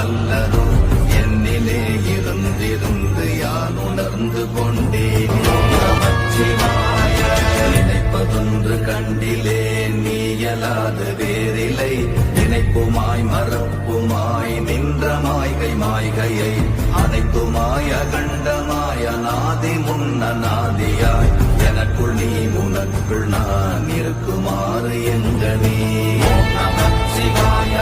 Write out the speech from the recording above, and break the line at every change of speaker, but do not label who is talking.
அல்லதோ என்னிலே இருந்திருந்து யான் உணர்ந்து கொண்டேன். நமச்சிவாய நினைப்பதொன்று கண்டிலே நீயலாது வேறில்லை. நினைப்புமாய் மறப்புமாய் நின்ற மாய்கை மாய்கையை அனைத்துமாய் அகண்டமாய் அநாதி முன்னநாதியாய் எனக்குள் நீ உனக்குள் நான் இருக்குமாறு எங்கனே. நமச்சிவாய